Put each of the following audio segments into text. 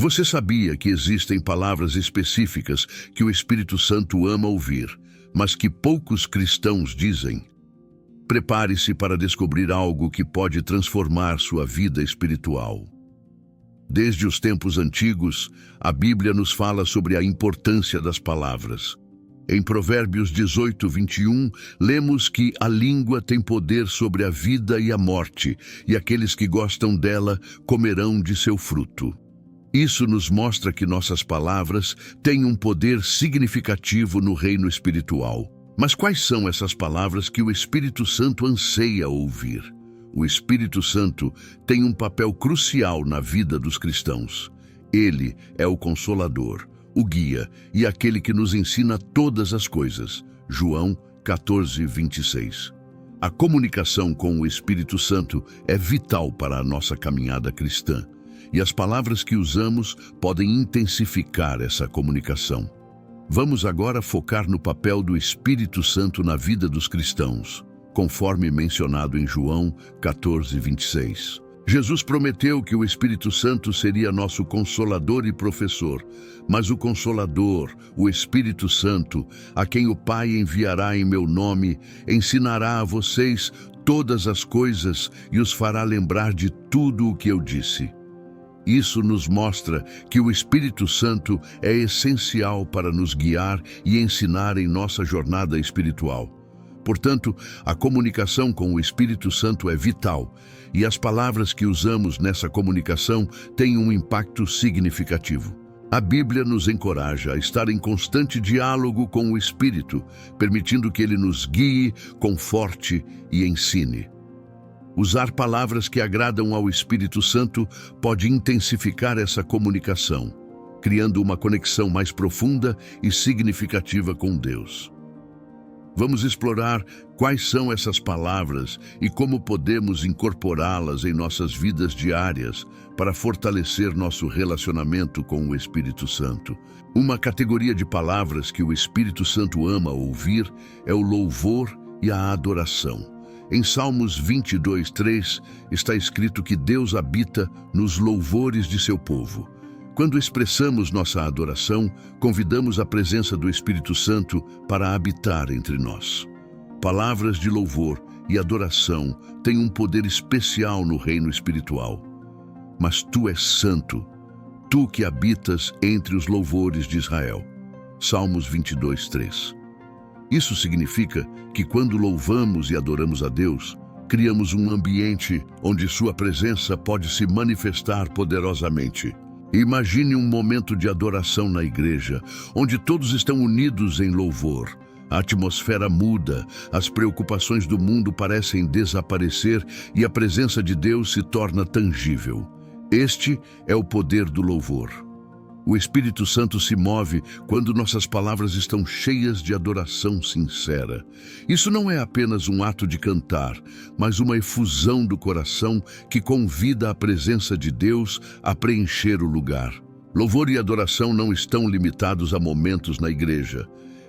Você sabia que existem palavras específicas que o Espírito Santo ama ouvir, mas que poucos cristãos dizem? Prepare-se para descobrir algo que pode transformar sua vida espiritual. Desde os tempos antigos, a Bíblia nos fala sobre a importância das palavras. Em Provérbios 18, 21, lemos que a língua tem poder sobre a vida e a morte, e aqueles que gostam dela comerão de seu fruto. Isso nos mostra que nossas palavras têm um poder significativo no reino espiritual. Mas quais são essas palavras que o Espírito Santo anseia ouvir? O Espírito Santo tem um papel crucial na vida dos cristãos. Ele é o Consolador, o guia e aquele que nos ensina todas as coisas. João 14, 26. A comunicação com o Espírito Santo é vital para a nossa caminhada cristã, e as palavras que usamos podem intensificar essa comunicação. Vamos agora focar no papel do Espírito Santo na vida dos cristãos, conforme mencionado em João 14, 26. Jesus prometeu que o Espírito Santo seria nosso consolador e professor, mas o Consolador, o Espírito Santo, a quem o Pai enviará em meu nome, ensinará a vocês todas as coisas e os fará lembrar de tudo o que eu disse. Isso nos mostra que o Espírito Santo é essencial para nos guiar e ensinar em nossa jornada espiritual. Portanto, a comunicação com o Espírito Santo é vital, e as palavras que usamos nessa comunicação têm um impacto significativo. A Bíblia nos encoraja a estar em constante diálogo com o Espírito, permitindo que ele nos guie, conforte e ensine. Usar palavras que agradam ao Espírito Santo pode intensificar essa comunicação, criando uma conexão mais profunda e significativa com Deus. Vamos explorar quais são essas palavras e como podemos incorporá-las em nossas vidas diárias para fortalecer nosso relacionamento com o Espírito Santo. Uma categoria de palavras que o Espírito Santo ama ouvir é o louvor e a adoração. Em Salmos 22, 3, está escrito que Deus habita nos louvores de seu povo. Quando expressamos nossa adoração, convidamos a presença do Espírito Santo para habitar entre nós. Palavras de louvor e adoração têm um poder especial no reino espiritual. Mas tu és santo, tu que habitas entre os louvores de Israel. Salmos 22, 3. Isso significa que quando louvamos e adoramos a Deus, criamos um ambiente onde sua presença pode se manifestar poderosamente. Imagine um momento de adoração na igreja, onde todos estão unidos em louvor. A atmosfera muda, as preocupações do mundo parecem desaparecer e a presença de Deus se torna tangível. Este é o poder do louvor. O Espírito Santo se move quando nossas palavras estão cheias de adoração sincera. Isso não é apenas um ato de cantar, mas uma efusão do coração que convida a presença de Deus a preencher o lugar. Louvor e adoração não estão limitados a momentos na igreja.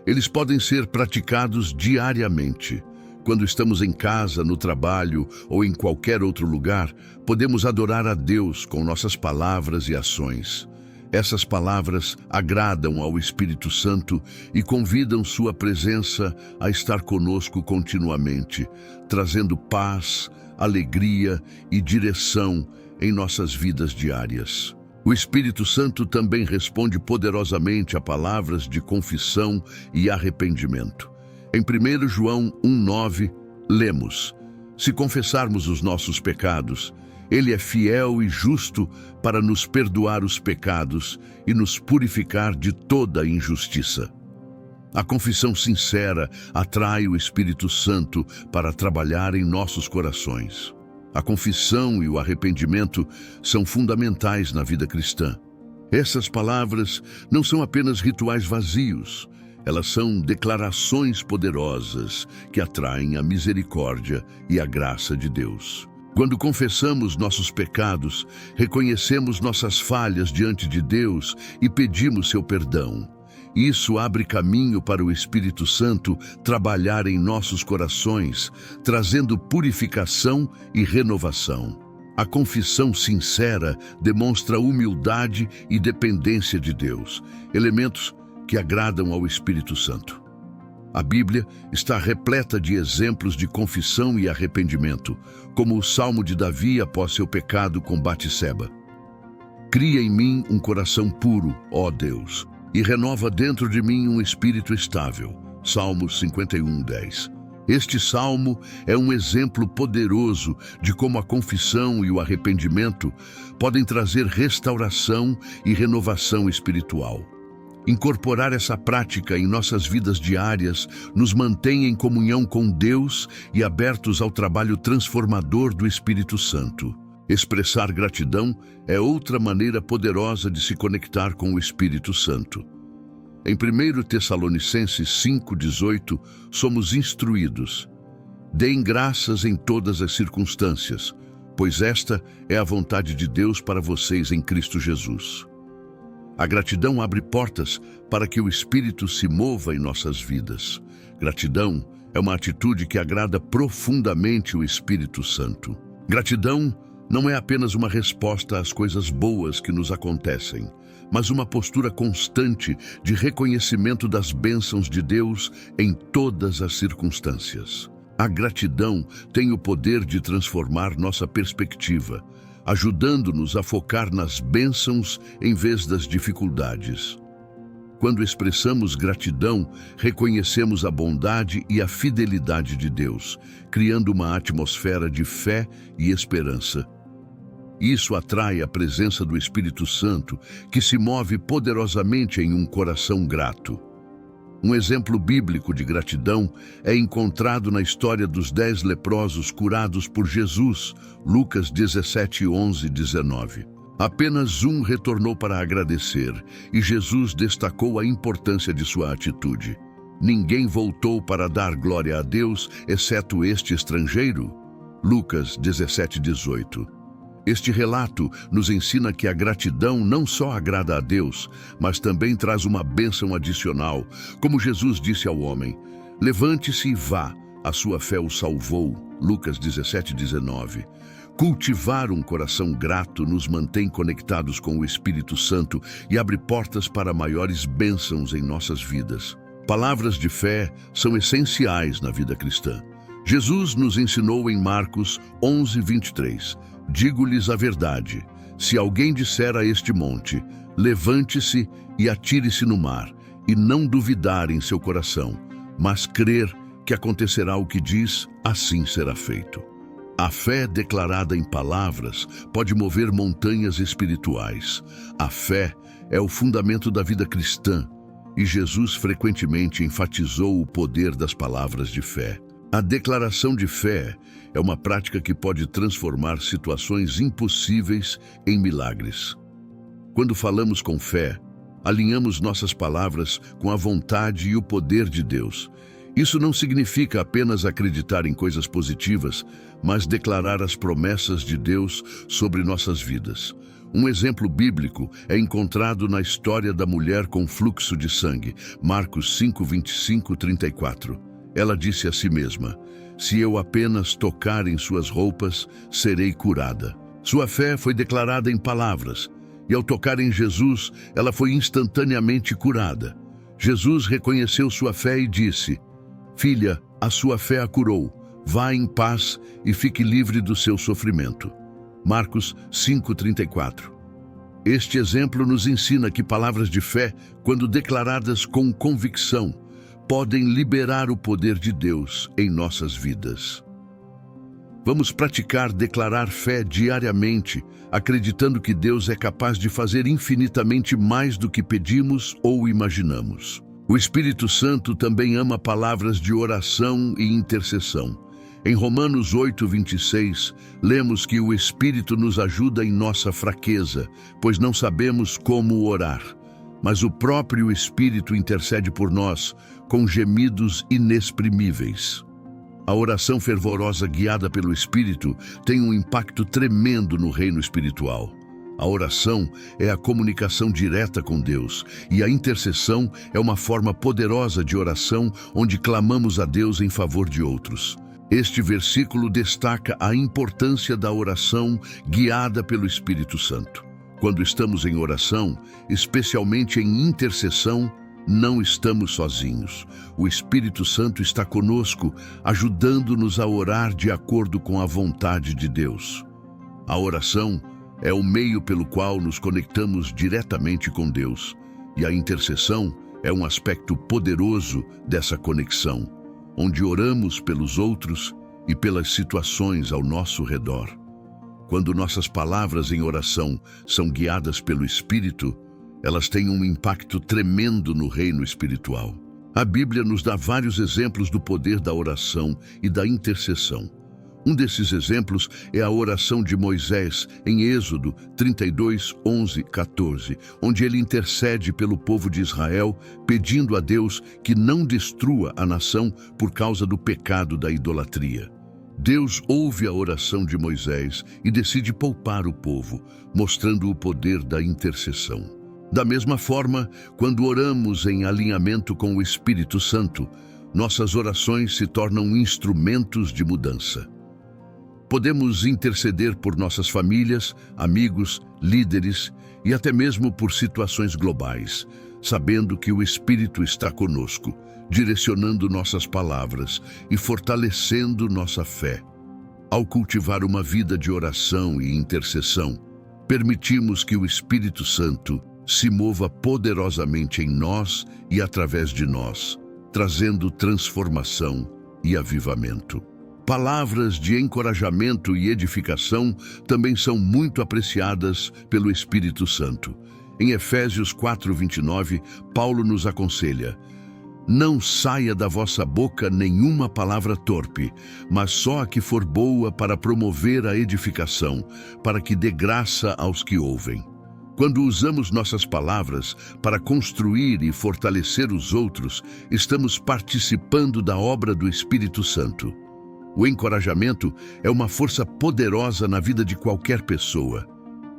Eles podem ser praticados diariamente. Quando estamos em casa, no trabalho ou em qualquer outro lugar, podemos adorar a Deus com nossas palavras e ações. Essas palavras agradam ao Espírito Santo e convidam sua presença a estar conosco continuamente, trazendo paz, alegria e direção em nossas vidas diárias. O Espírito Santo também responde poderosamente a palavras de confissão e arrependimento. Em 1 João 1,9, lemos: se confessarmos os nossos pecados, Ele é fiel e justo para nos perdoar os pecados e nos purificar de toda injustiça. A confissão sincera atrai o Espírito Santo para trabalhar em nossos corações. A confissão e o arrependimento são fundamentais na vida cristã. Essas palavras não são apenas rituais vazios, elas são declarações poderosas que atraem a misericórdia e a graça de Deus. Quando confessamos nossos pecados, reconhecemos nossas falhas diante de Deus e pedimos seu perdão. Isso abre caminho para o Espírito Santo trabalhar em nossos corações, trazendo purificação e renovação. A confissão sincera demonstra humildade e dependência de Deus, elementos que agradam ao Espírito Santo. A Bíblia está repleta de exemplos de confissão e arrependimento, como o Salmo de Davi após seu pecado com Batseba. Cria em mim um coração puro, ó Deus, e renova dentro de mim um espírito estável. Salmos 51:10. Este salmo é um exemplo poderoso de como a confissão e o arrependimento podem trazer restauração e renovação espiritual. Incorporar essa prática em nossas vidas diárias nos mantém em comunhão com Deus e abertos ao trabalho transformador do Espírito Santo. Expressar gratidão é outra maneira poderosa de se conectar com o Espírito Santo. Em 1 Tessalonicenses 5:18, somos instruídos: deem graças em todas as circunstâncias, pois esta é a vontade de Deus para vocês em Cristo Jesus. A gratidão abre portas para que o Espírito se mova em nossas vidas. Gratidão é uma atitude que agrada profundamente o Espírito Santo. Gratidão não é apenas uma resposta às coisas boas que nos acontecem, mas uma postura constante de reconhecimento das bênçãos de Deus em todas as circunstâncias. A gratidão tem o poder de transformar nossa perspectiva, ajudando-nos a focar nas bênçãos em vez das dificuldades. Quando expressamos gratidão, reconhecemos a bondade e a fidelidade de Deus, criando uma atmosfera de fé e esperança. Isso atrai a presença do Espírito Santo, que se move poderosamente em um coração grato. Um exemplo bíblico de gratidão é encontrado na história dos 10 leprosos curados por Jesus, Lucas 17:11-19. Apenas um retornou para agradecer, e Jesus destacou a importância de sua atitude. Ninguém voltou para dar glória a Deus, exceto este estrangeiro. Lucas 17:18. Este relato nos ensina que a gratidão não só agrada a Deus, mas também traz uma bênção adicional. Como Jesus disse ao homem: levante-se e vá, a sua fé o salvou. Lucas 17:19. Cultivar um coração grato nos mantém conectados com o Espírito Santo e abre portas para maiores bênçãos em nossas vidas. Palavras de fé são essenciais na vida cristã. Jesus nos ensinou em Marcos 11:23. Digo-lhes a verdade, se alguém disser a este monte, levante-se e atire-se no mar, e não duvidar em seu coração, mas crer que acontecerá o que diz, assim será feito. A fé declarada em palavras pode mover montanhas espirituais. A fé é o fundamento da vida cristã, e Jesus frequentemente enfatizou o poder das palavras de fé. A declaração de fé é uma prática que pode transformar situações impossíveis em milagres. Quando falamos com fé, alinhamos nossas palavras com a vontade e o poder de Deus. Isso não significa apenas acreditar em coisas positivas, mas declarar as promessas de Deus sobre nossas vidas. Um exemplo bíblico é encontrado na história da mulher com fluxo de sangue, Marcos 5:25-34. Ela disse a si mesma: se eu apenas tocar em suas roupas, serei curada. Sua fé foi declarada em palavras, e ao tocar em Jesus, ela foi instantaneamente curada. Jesus reconheceu sua fé e disse: filha, a sua fé a curou. Vá em paz e fique livre do seu sofrimento. Marcos 5:34. Este exemplo nos ensina que palavras de fé, quando declaradas com convicção, podem liberar o poder de Deus em nossas vidas. Vamos praticar declarar fé diariamente, acreditando que Deus é capaz de fazer infinitamente mais do que pedimos ou imaginamos. O Espírito Santo também ama palavras de oração e intercessão. Em Romanos 8:26, lemos que o Espírito nos ajuda em nossa fraqueza, pois não sabemos como orar. Mas o próprio Espírito intercede por nós com gemidos inexprimíveis. A oração fervorosa guiada pelo Espírito tem um impacto tremendo no reino espiritual. A oração é a comunicação direta com Deus, e a intercessão é uma forma poderosa de oração onde clamamos a Deus em favor de outros. Este versículo destaca a importância da oração guiada pelo Espírito Santo. Quando estamos em oração, especialmente em intercessão, não estamos sozinhos. O Espírito Santo está conosco, ajudando-nos a orar de acordo com a vontade de Deus. A oração é o meio pelo qual nos conectamos diretamente com Deus, e a intercessão é um aspecto poderoso dessa conexão, onde oramos pelos outros e pelas situações ao nosso redor. Quando nossas palavras em oração são guiadas pelo Espírito, elas têm um impacto tremendo no reino espiritual. A Bíblia nos dá vários exemplos do poder da oração e da intercessão. Um desses exemplos é a oração de Moisés em Êxodo 32, 11, 14, onde ele intercede pelo povo de Israel, pedindo a Deus que não destrua a nação por causa do pecado da idolatria. Deus ouve a oração de Moisés e decide poupar o povo, mostrando o poder da intercessão. Da mesma forma, quando oramos em alinhamento com o Espírito Santo, nossas orações se tornam instrumentos de mudança. Podemos interceder por nossas famílias, amigos, líderes e até mesmo por situações globais, sabendo que o Espírito está conosco, direcionando nossas palavras e fortalecendo nossa fé. Ao cultivar uma vida de oração e intercessão, permitimos que o Espírito Santo se mova poderosamente em nós e através de nós, trazendo transformação e avivamento. Palavras de encorajamento e edificação também são muito apreciadas pelo Espírito Santo. Em Efésios 4:29, Paulo nos aconselha: não saia da vossa boca nenhuma palavra torpe, mas só a que for boa para promover a edificação, para que dê graça aos que ouvem. Quando usamos nossas palavras para construir e fortalecer os outros, estamos participando da obra do Espírito Santo. O encorajamento é uma força poderosa na vida de qualquer pessoa.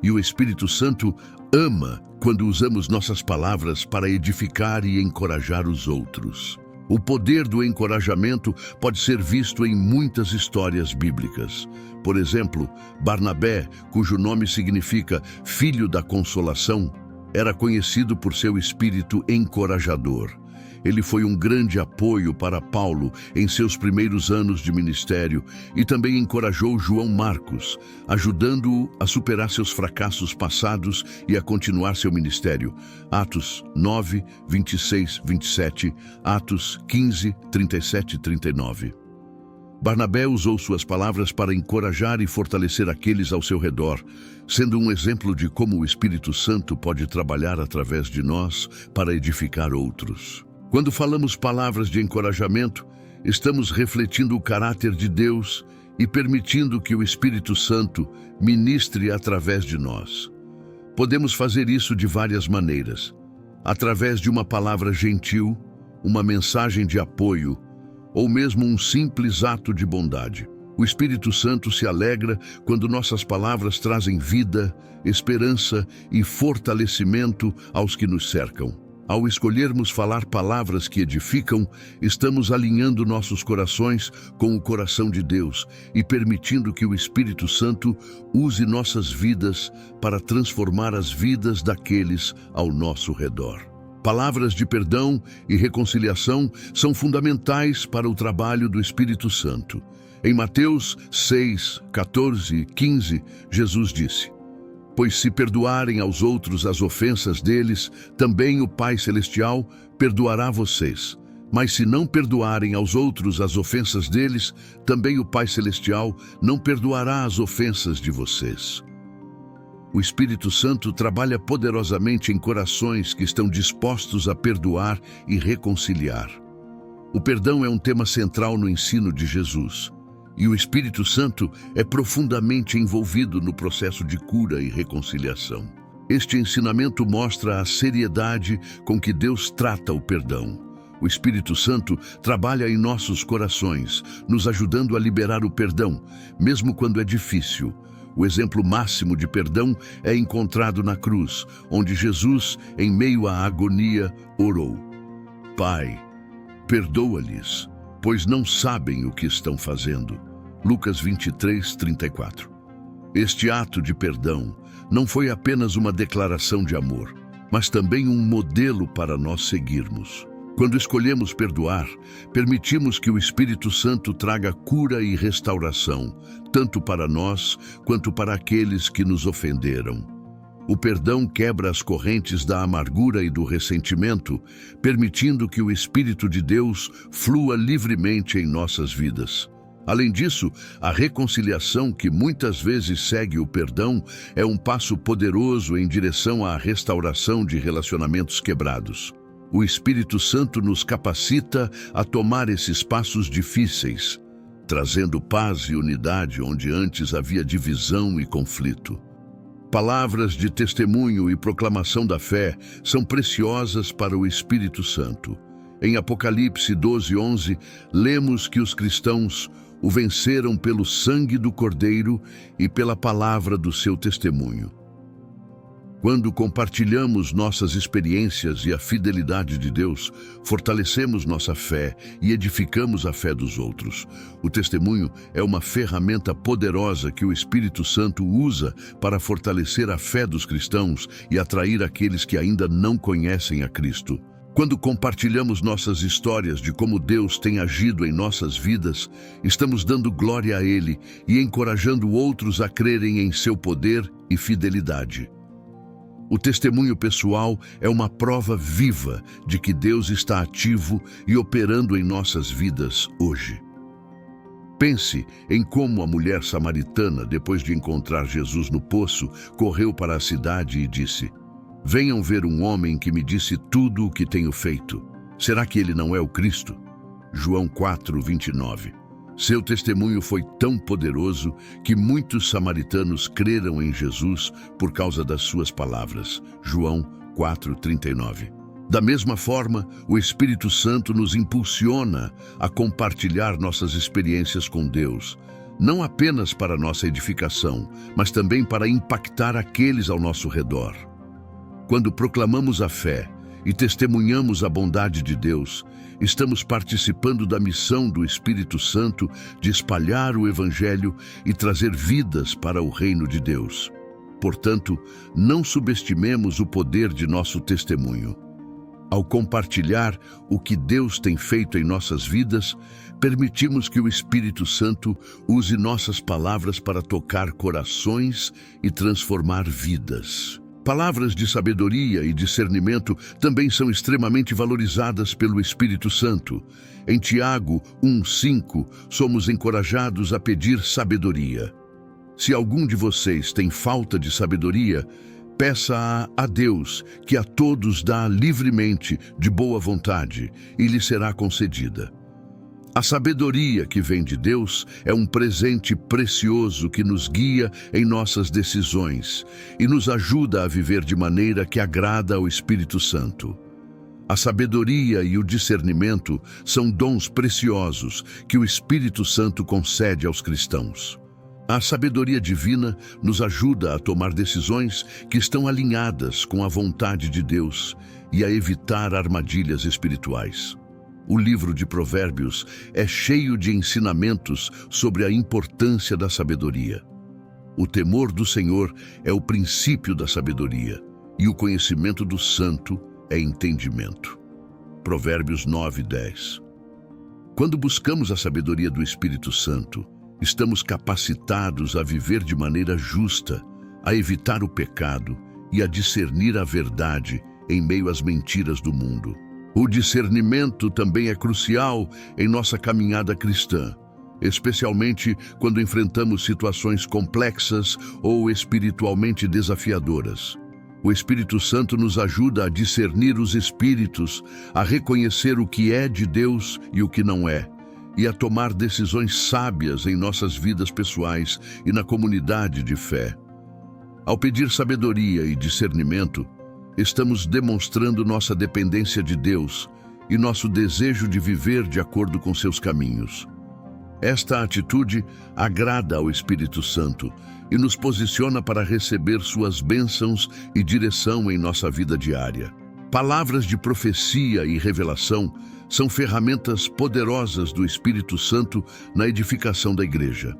E o Espírito Santo ama quando usamos nossas palavras para edificar e encorajar os outros. O poder do encorajamento pode ser visto em muitas histórias bíblicas. Por exemplo, Barnabé, cujo nome significa filho da consolação, era conhecido por seu espírito encorajador. Ele foi um grande apoio para Paulo em seus primeiros anos de ministério e também encorajou João Marcos, ajudando-o a superar seus fracassos passados e a continuar seu ministério. Atos 9, 26, 27, Atos 15, 37 e 39. Barnabé usou suas palavras para encorajar e fortalecer aqueles ao seu redor, sendo um exemplo de como o Espírito Santo pode trabalhar através de nós para edificar outros. Quando falamos palavras de encorajamento, estamos refletindo o caráter de Deus e permitindo que o Espírito Santo ministre através de nós. Podemos fazer isso de várias maneiras, através de uma palavra gentil, uma mensagem de apoio, ou mesmo um simples ato de bondade. O Espírito Santo se alegra quando nossas palavras trazem vida, esperança e fortalecimento aos que nos cercam. Ao escolhermos falar palavras que edificam, estamos alinhando nossos corações com o coração de Deus e permitindo que o Espírito Santo use nossas vidas para transformar as vidas daqueles ao nosso redor. Palavras de perdão e reconciliação são fundamentais para o trabalho do Espírito Santo. Em Mateus 6, 14 e 15, Jesus disse: pois se perdoarem aos outros as ofensas deles, também o Pai Celestial perdoará vocês. Mas se não perdoarem aos outros as ofensas deles, também o Pai Celestial não perdoará as ofensas de vocês. O Espírito Santo trabalha poderosamente em corações que estão dispostos a perdoar e reconciliar. O perdão é um tema central no ensino de Jesus. E o Espírito Santo é profundamente envolvido no processo de cura e reconciliação. Este ensinamento mostra a seriedade com que Deus trata o perdão. O Espírito Santo trabalha em nossos corações, nos ajudando a liberar o perdão, mesmo quando é difícil. O exemplo máximo de perdão é encontrado na cruz, onde Jesus, em meio à agonia, orou: Pai, perdoa-lhes, pois não sabem o que estão fazendo. Lucas 23:34. Este ato de perdão não foi apenas uma declaração de amor, mas também um modelo para nós seguirmos. Quando escolhemos perdoar, permitimos que o Espírito Santo traga cura e restauração, tanto para nós quanto para aqueles que nos ofenderam. O perdão quebra as correntes da amargura e do ressentimento, permitindo que o Espírito de Deus flua livremente em nossas vidas. Além disso, a reconciliação que muitas vezes segue o perdão é um passo poderoso em direção à restauração de relacionamentos quebrados. O Espírito Santo nos capacita a tomar esses passos difíceis, trazendo paz e unidade onde antes havia divisão e conflito. Palavras de testemunho e proclamação da fé são preciosas para o Espírito Santo. Em Apocalipse 12:11, lemos que os cristãos o venceram pelo sangue do Cordeiro e pela palavra do seu testemunho. Quando compartilhamos nossas experiências e a fidelidade de Deus, fortalecemos nossa fé e edificamos a fé dos outros. O testemunho é uma ferramenta poderosa que o Espírito Santo usa para fortalecer a fé dos cristãos e atrair aqueles que ainda não conhecem a Cristo. Quando compartilhamos nossas histórias de como Deus tem agido em nossas vidas, estamos dando glória a Ele e encorajando outros a crerem em seu poder e fidelidade. O testemunho pessoal é uma prova viva de que Deus está ativo e operando em nossas vidas hoje. Pense em como a mulher samaritana, depois de encontrar Jesus no poço, correu para a cidade e disse: "Venham ver um homem que me disse tudo o que tenho feito. Será que ele não é o Cristo?" João 4:29. Seu testemunho foi tão poderoso que muitos samaritanos creram em Jesus por causa das suas palavras. João 4:39. Da mesma forma, o Espírito Santo nos impulsiona a compartilhar nossas experiências com Deus, não apenas para nossa edificação, mas também para impactar aqueles ao nosso redor. Quando proclamamos a fé e testemunhamos a bondade de Deus, estamos participando da missão do Espírito Santo de espalhar o Evangelho e trazer vidas para o reino de Deus. Portanto, não subestimemos o poder de nosso testemunho. Ao compartilhar o que Deus tem feito em nossas vidas, permitimos que o Espírito Santo use nossas palavras para tocar corações e transformar vidas. Palavras de sabedoria e discernimento também são extremamente valorizadas pelo Espírito Santo. Em Tiago 1:5, somos encorajados a pedir sabedoria. Se algum de vocês tem falta de sabedoria, peça-a a Deus, que a todos dá livremente, de boa vontade, e lhe será concedida. A sabedoria que vem de Deus é um presente precioso que nos guia em nossas decisões e nos ajuda a viver de maneira que agrada ao Espírito Santo. A sabedoria e o discernimento são dons preciosos que o Espírito Santo concede aos cristãos. A sabedoria divina nos ajuda a tomar decisões que estão alinhadas com a vontade de Deus e a evitar armadilhas espirituais. O livro de Provérbios é cheio de ensinamentos sobre a importância da sabedoria. O temor do Senhor é o princípio da sabedoria, e o conhecimento do santo é entendimento. Provérbios 9:10. Quando buscamos a sabedoria do Espírito Santo, estamos capacitados a viver de maneira justa, a evitar o pecado e a discernir a verdade em meio às mentiras do mundo. O discernimento também é crucial em nossa caminhada cristã, especialmente quando enfrentamos situações complexas ou espiritualmente desafiadoras. O Espírito Santo nos ajuda a discernir os espíritos, a reconhecer o que é de Deus e o que não é, e a tomar decisões sábias em nossas vidas pessoais e na comunidade de fé. Ao pedir sabedoria e discernimento, estamos demonstrando nossa dependência de Deus e nosso desejo de viver de acordo com seus caminhos. Esta atitude agrada ao Espírito Santo e nos posiciona para receber suas bênçãos e direção em nossa vida diária. Palavras de profecia e revelação são ferramentas poderosas do Espírito Santo na edificação da igreja.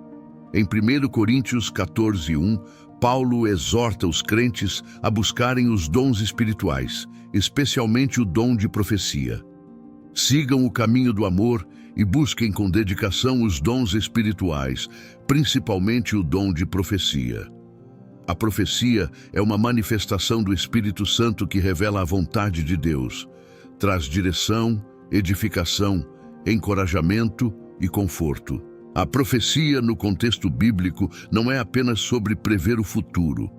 Em 1 Coríntios 14:1, Paulo exorta os crentes a buscarem os dons espirituais, especialmente o dom de profecia. Sigam o caminho do amor e busquem com dedicação os dons espirituais, principalmente o dom de profecia. A profecia é uma manifestação do Espírito Santo que revela a vontade de Deus, traz direção, edificação, encorajamento e conforto. A profecia, no contexto bíblico, não é apenas sobre prever o futuro,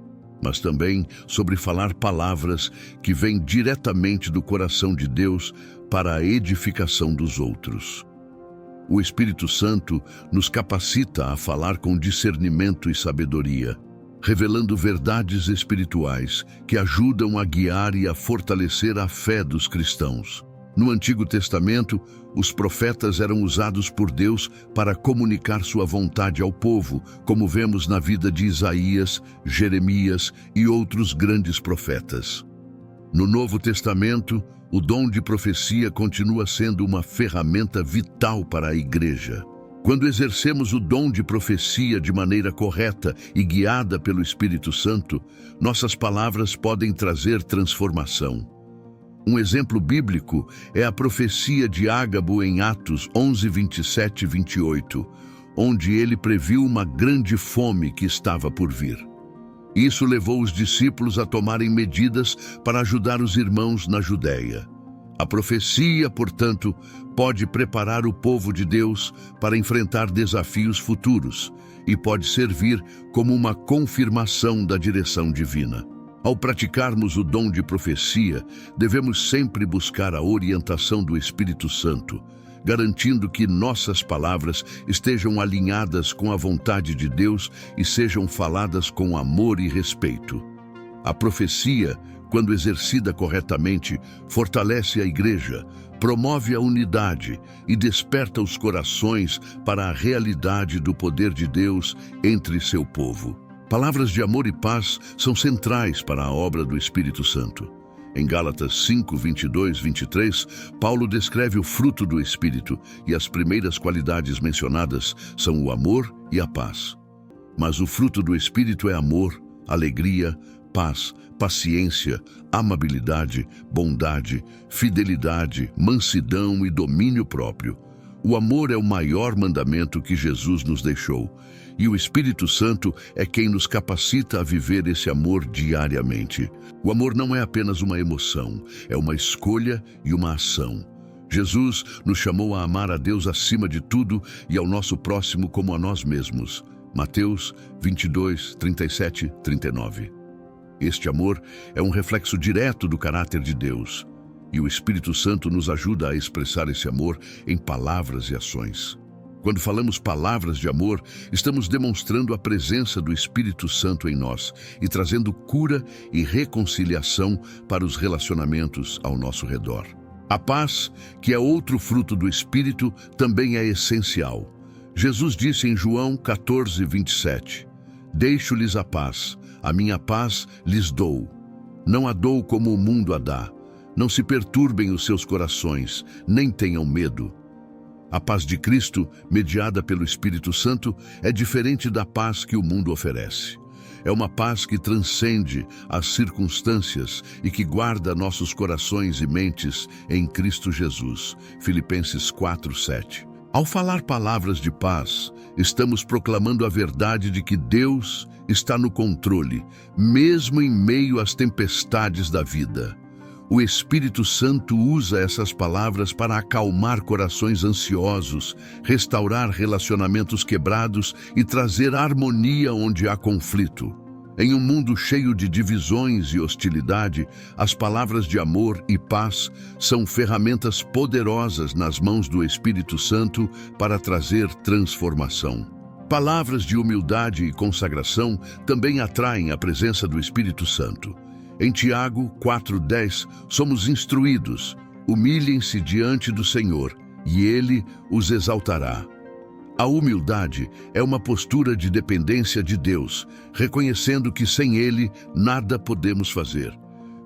mas também sobre falar palavras que vêm diretamente do coração de Deus para a edificação dos outros. O Espírito Santo nos capacita a falar com discernimento e sabedoria, revelando verdades espirituais que ajudam a guiar e a fortalecer a fé dos cristãos. No Antigo Testamento, os profetas eram usados por Deus para comunicar sua vontade ao povo, como vemos na vida de Isaías, Jeremias e outros grandes profetas. No Novo Testamento, o dom de profecia continua sendo uma ferramenta vital para a igreja. Quando exercemos o dom de profecia de maneira correta e guiada pelo Espírito Santo, nossas palavras podem trazer transformação. Um exemplo bíblico é a profecia de Ágabo em Atos 11, 27 e 28, onde ele previu uma grande fome que estava por vir. Isso levou os discípulos a tomarem medidas para ajudar os irmãos na Judéia. A profecia, portanto, pode preparar o povo de Deus para enfrentar desafios futuros e pode servir como uma confirmação da direção divina. Ao praticarmos o dom de profecia, devemos sempre buscar a orientação do Espírito Santo, garantindo que nossas palavras estejam alinhadas com a vontade de Deus e sejam faladas com amor e respeito. A profecia, quando exercida corretamente, fortalece a igreja, promove a unidade e desperta os corações para a realidade do poder de Deus entre seu povo. Palavras de amor e paz são centrais para a obra do Espírito Santo. Em Gálatas 5, 22, 23, Paulo descreve o fruto do Espírito e as primeiras qualidades mencionadas são o amor e a paz. Mas o fruto do Espírito é amor, alegria, paz, paciência, amabilidade, bondade, fidelidade, mansidão e domínio próprio. O amor é o maior mandamento que Jesus nos deixou, e o Espírito Santo é quem nos capacita a viver esse amor diariamente. O amor não é apenas uma emoção, é uma escolha e uma ação. Jesus nos chamou a amar a Deus acima de tudo e ao nosso próximo como a nós mesmos. Mateus 22, 37, 39. Este amor é um reflexo direto do caráter de Deus, e o Espírito Santo nos ajuda a expressar esse amor em palavras e ações. Quando falamos palavras de amor, estamos demonstrando a presença do Espírito Santo em nós e trazendo cura e reconciliação para os relacionamentos ao nosso redor. A paz, que é outro fruto do Espírito, também é essencial. Jesus disse em João 14, 27, "Deixo-lhes a minha paz lhes dou. Não a dou como o mundo a dá. Não se perturbem os seus corações, nem tenham medo." A paz de Cristo, mediada pelo Espírito Santo, é diferente da paz que o mundo oferece. É uma paz que transcende as circunstâncias e que guarda nossos corações e mentes em Cristo Jesus. Filipenses 4, 7. Ao falar palavras de paz, estamos proclamando a verdade de que Deus está no controle, mesmo em meio às tempestades da vida. O Espírito Santo usa essas palavras para acalmar corações ansiosos, restaurar relacionamentos quebrados e trazer harmonia onde há conflito. Em um mundo cheio de divisões e hostilidade, as palavras de amor e paz são ferramentas poderosas nas mãos do Espírito Santo para trazer transformação. Palavras de humildade e consagração também atraem a presença do Espírito Santo. Em Tiago 4:10, somos instruídos: humilhem-se diante do Senhor, e Ele os exaltará. A humildade é uma postura de dependência de Deus, reconhecendo que sem Ele nada podemos fazer.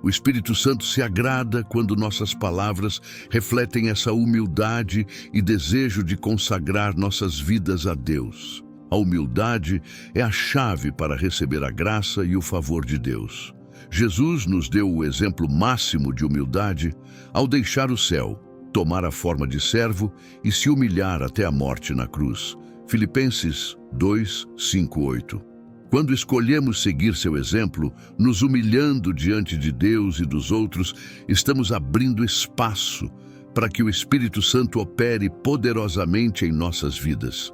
O Espírito Santo se agrada quando nossas palavras refletem essa humildade e desejo de consagrar nossas vidas a Deus. A humildade é a chave para receber a graça e o favor de Deus. Jesus nos deu o exemplo máximo de humildade ao deixar o céu, tomar a forma de servo e se humilhar até a morte na cruz. Filipenses 2, 5, 8. Quando escolhemos seguir seu exemplo, nos humilhando diante de Deus e dos outros, estamos abrindo espaço para que o Espírito Santo opere poderosamente em nossas vidas.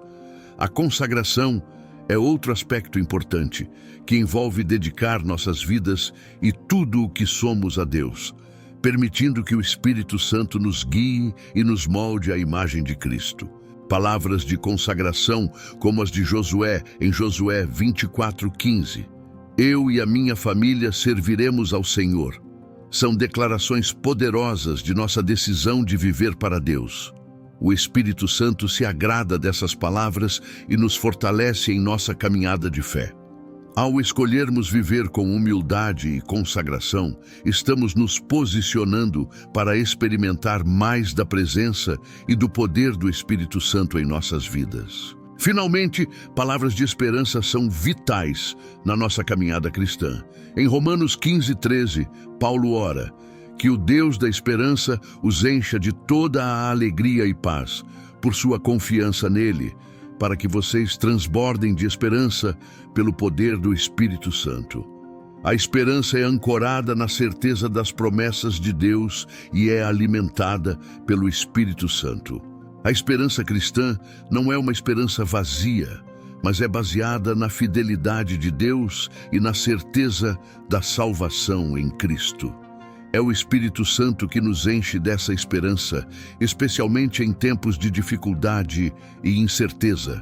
A consagração é outro aspecto importante, que envolve dedicar nossas vidas e tudo o que somos a Deus, permitindo que o Espírito Santo nos guie e nos molde à imagem de Cristo. Palavras de consagração como as de Josué, em Josué 24:15. Eu e a minha família serviremos ao Senhor. São declarações poderosas de nossa decisão de viver para Deus. O Espírito Santo se agrada dessas palavras e nos fortalece em nossa caminhada de fé. Ao escolhermos viver com humildade e consagração, estamos nos posicionando para experimentar mais da presença e do poder do Espírito Santo em nossas vidas. Finalmente, palavras de esperança são vitais na nossa caminhada cristã. Em Romanos 15:13, Paulo ora: que o Deus da esperança os encha de toda a alegria e paz, por sua confiança nele, para que vocês transbordem de esperança pelo poder do Espírito Santo. A esperança é ancorada na certeza das promessas de Deus e é alimentada pelo Espírito Santo. A esperança cristã não é uma esperança vazia, mas é baseada na fidelidade de Deus e na certeza da salvação em Cristo. É o Espírito Santo que nos enche dessa esperança, especialmente em tempos de dificuldade e incerteza.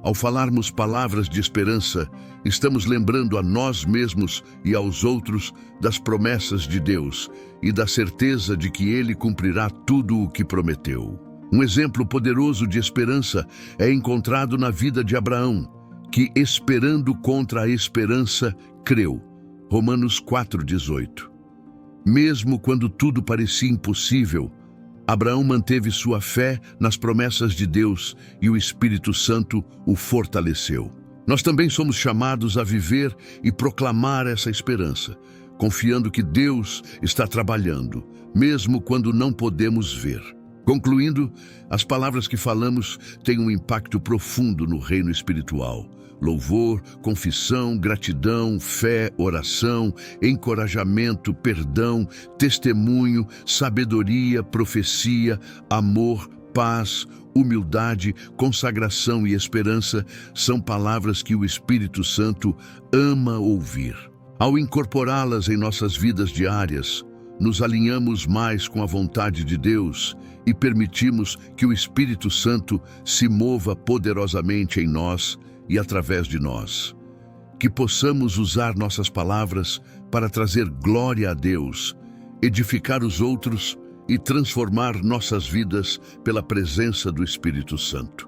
Ao falarmos palavras de esperança, estamos lembrando a nós mesmos e aos outros das promessas de Deus e da certeza de que Ele cumprirá tudo o que prometeu. Um exemplo poderoso de esperança é encontrado na vida de Abraão, que, esperando contra a esperança, creu. Romanos 4:18. Mesmo quando tudo parecia impossível, Abraão manteve sua fé nas promessas de Deus e o Espírito Santo o fortaleceu. Nós também somos chamados a viver e proclamar essa esperança, confiando que Deus está trabalhando, mesmo quando não podemos ver. Concluindo, as palavras que falamos têm um impacto profundo no reino espiritual. Louvor, confissão, gratidão, fé, oração, encorajamento, perdão, testemunho, sabedoria, profecia, amor, paz, humildade, consagração e esperança são palavras que o Espírito Santo ama ouvir. Ao incorporá-las em nossas vidas diárias, nos alinhamos mais com a vontade de Deus e permitimos que o Espírito Santo se mova poderosamente em nós e através de nós. Que possamos usar nossas palavras para trazer glória a Deus, edificar os outros e transformar nossas vidas pela presença do Espírito Santo.